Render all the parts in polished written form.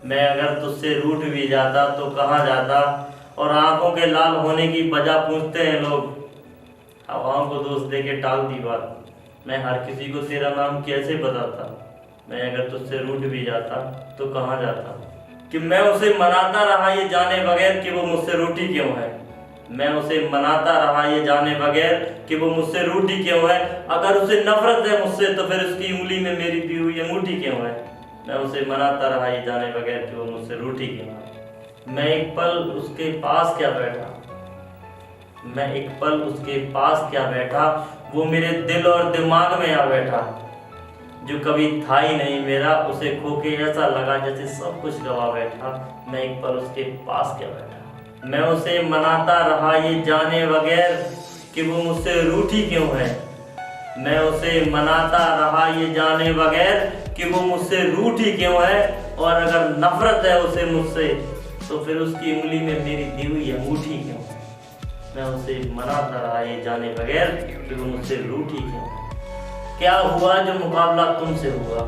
मैं अगर तुझसे रूठ भी जाता तो कहाँ जाता। और आंखों के लाल होने की वजह पूछते हैं लोग, हवाओं को दोष दे के टाल दी बात। मैं हर किसी को तेरा नाम कैसे बताता। मैं अगर तुझसे रूठ भी जाता तो कहाँ जाता। कि मैं उसे मनाता रहा ये जाने बगैर कि वो मुझसे रूठी क्यों है। मैं उसे मनाता रहा ये जाने बगैर कि वो मुझसे रूठी क्यों है। अगर उसे नफरत है मुझसे तो फिर उसकी उंगली में मेरी दी हुई अंगूठी क्यों है। मैं उसे मनाता रहा ये जाने बगैर कि वो मुझसे रूठी क्यों है। मैं एक पल उसके पास क्या बैठा। मैं एक पल उसके पास क्या बैठा, वो मेरे दिल और दिमाग में आ बैठा। जो कभी था ही नहीं मेरा, उसे खो के ऐसा लगा जैसे सब कुछ गवा बैठा। मैं एक पल उसके पास क्या बैठा। मैं उसे मनाता रहा ये जाने बगैर कि वो मुझसे रूठी क्यों है। मैं उसे मनाता रहा ये जाने बगैर कि वो मुझसे रूठी क्यों है। और अगर नफरत है उसे मुझसे तो फिर उसकी उंगली में मेरी दी हुई अंगूठी क्यों है। मैं उसे मनाता रहा ये जाने बगैर कि वो मुझसे रूठी क्यों है। क्या हुआ जो मुकाबला तुमसे हुआ।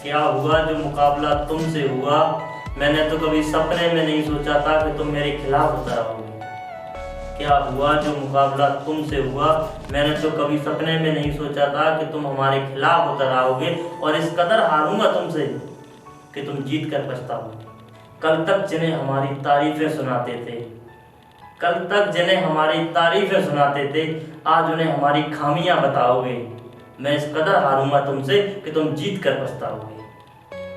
क्या हुआ जो मुकाबला तुमसे हुआ। मैंने तो कभी सपने में नहीं सोचा था कि तुम मेरे खिलाफ उतर आओगे। क्या हुआ जो मुकाबला तुमसे हुआ। मैंने तो कभी सपने में नहीं सोचा था कि तुम हमारे खिलाफ उतर आओगे। और इस कदर हारूंगा तुमसे कि तुम जीत कर पछताओगे। कल तक जिन्हें हमारी तारीफें सुनाते थे, कल तक जिन्हें हमारी तारीफें सुनाते थे, आज उन्हें हमारी खामियां बताओगे। मैं इस कदर हारूंगा तुमसे कि तुम जीत कर पछताओगे।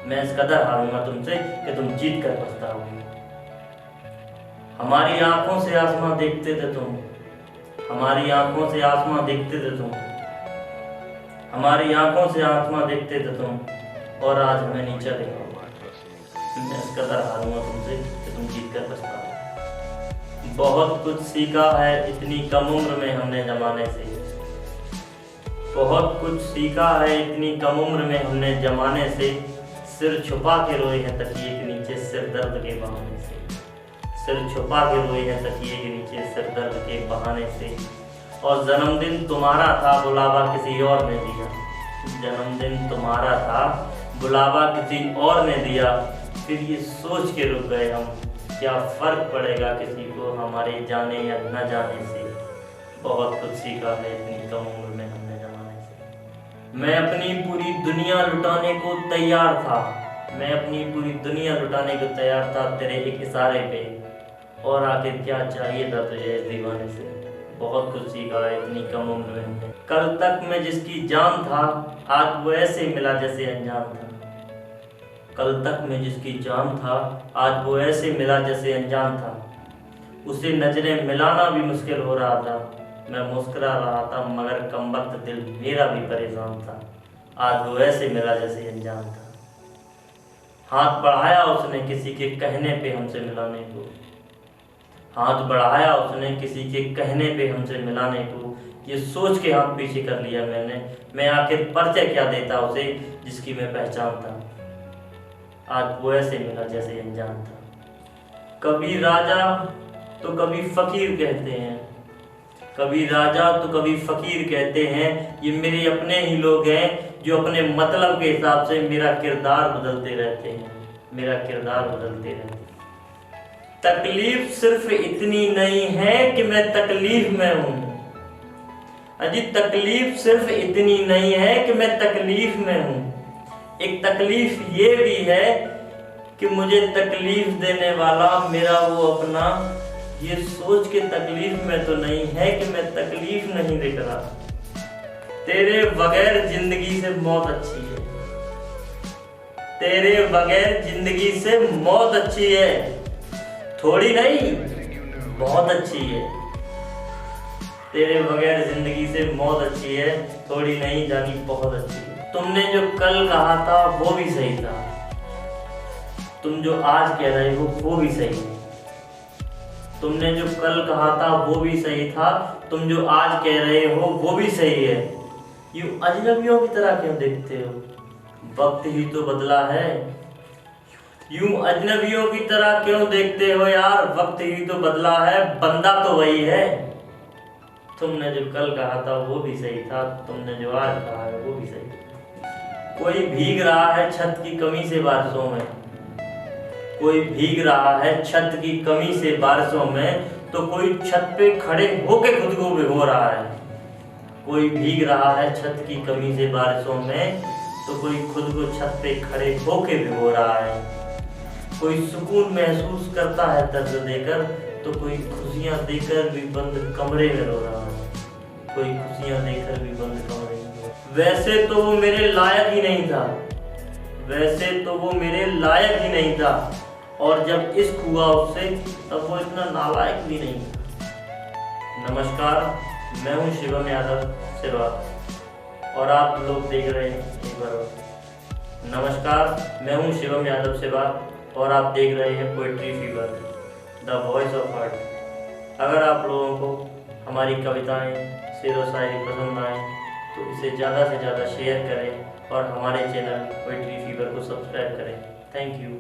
मैं इस कदर हारूंगा तुमसे कि तुम जीत कर पछताओगे। हमारी आंखों से आसमां देखते थे तुम। हमारी आंखों से आसमां देखते थे तुम। हमारी आंखों से आसमां देखते थे तुम। और आज हमें नीचा देखो। मैं इस कदर हारूंगा तुमसे कि तुम जीत कर पछताओगे। बहुत कुछ सीखा है इतनी कम उम्र में हमने जमाने से। बहुत कुछ सीखा है इतनी कम उम्र में हमने जमाने से। सिर छुपा के रोए हैं तकिए के नीचे सिर दर्द के बहाने से। सिर छुपा के रोए हैं तकिए के नीचे सिर दर्द के बहाने से। और जन्मदिन तुम्हारा था बुलावा किसी और ने दिया। जन्मदिन तुम्हारा था बुलावा किसी और ने दिया। फिर ये सोच के रुक गए हम, क्या फर्क पड़ेगा किसी को हमारे जाने या न जाने से। बहुत कुछ सीखा है इतनी कम उम्र में हमने जमाने से। मैं अपनी पूरी दुनिया लुटाने को तैयार था। मैं अपनी पूरी दुनिया लुटाने को तैयार था तेरे एक इशारे पे। और आखिर क्या चाहिए था तुझे इस दीवाने से। बहुत कुछ सीखा है इतनी कम उम्र में। कल तक मैं जिसकी जान था आज वो ऐसे मिला जैसे अनजान था। कल तक मैं जिसकी जान था आज वो ऐसे मिला जैसे अनजान था। उसे नजरें मिलाना भी मुश्किल हो रहा था। मैं मुस्कुरा रहा था मगर कम वक्त दिल मेरा भी परेशान था। आज वो ऐसे मिला जैसे अनजान था। हाथ बढ़ाया उसने किसी के कहने पे हमसे मिलाने को। हाथ बढ़ाया उसने किसी के कहने पे हमसे मिलाने को। ये सोच के हाथ पीछे कर लिया मैंने, मैं आखिर परिचय क्या देता उसे जिसकी मैं पहचान था। आज वो ऐसे मिला जैसे अनजान था। कभी राजा तो कभी फकीर कहते हैं। कभी राजा तो कभी फकीर कहते हैं। ये मेरे अपने ही लोग हैं जो अपने मतलब के हिसाब से मेरा किरदार बदलते रहते हैं। मेरा किरदार बदलते रहते हैं। तकलीफ सिर्फ इतनी नहीं है कि मैं तकलीफ में हूँ। अजी तकलीफ सिर्फ इतनी नहीं है कि मैं तकलीफ में हूँ। एक तकलीफ ये भी है कि मुझे तकलीफ देने वाला मेरा वो अपना ये सोच के तकलीफ में तो नहीं है कि मैं तकलीफ नहीं देख रहा। तेरे बगैर जिंदगी से मौत अच्छी है। तेरे बगैर जिंदगी से मौत अच्छी है। थोड़ी नहीं बहुत अच्छी है। तेरे बगैर जिंदगी से मौत अच्छी है। थोड़ी नहीं जानी बहुत अच्छी है। तुमने जो कल कहा था वो भी सही था। तुम जो आज कह रहे हो वो भी सही है। तुमने जो कल कहा था वो भी सही था। तुम जो आज कह रहे हो वो भी सही है। यूं अजनबियों की तरह क्यों देखते हो। वक्त ही तो बदला है। यूं अजनबियों की तरह क्यों देखते हो यार। वक्त ही तो बदला है बंदा तो वही है। तुमने जो कल कहा था वो भी सही था। तुमने जो आज कहा है वो भी सही है। कोई भीग रहा है छत की कमी से बारिशों में। कोई भीग रहा है छत की कमी से बारिशों में, तो कोई छत पे खड़े होके खुद को भिगो रहा है। कोई भीग रहा है छत की कमी से बारिशों में, तो कोई खुद को छत पे खड़े होके भिगो रहा है। कोई सुकून महसूस करता है दर्द देकर, तो कोई खुशियां देकर भी बंद कमरे में रो रहा है। कोई खुशियां देकर भी बंद कमरे में। वैसे तो वो मेरे लायक ही नहीं था, वैसे तो वो मेरे लायक ही नहीं था, और जब इश्क हुआ उससे तब वो इतना नालायक भी नहीं था। नमस्कार, मैं हूँ शिवम यादव सिरवा और आप लोग देख रहे हैं एक बार और। नमस्कार, मैं हूँ शिवम यादव सिरवा और आप देख रहे हैं poetry fever, the voice of heart. अगर आप लोगों को हमारी कविताएं, शेर व शायरी पसंद आए तो इसे ज़्यादा से ज़्यादा शेयर करें और हमारे चैनल पोएट्री फीवर को सब्सक्राइब करें। Thank you.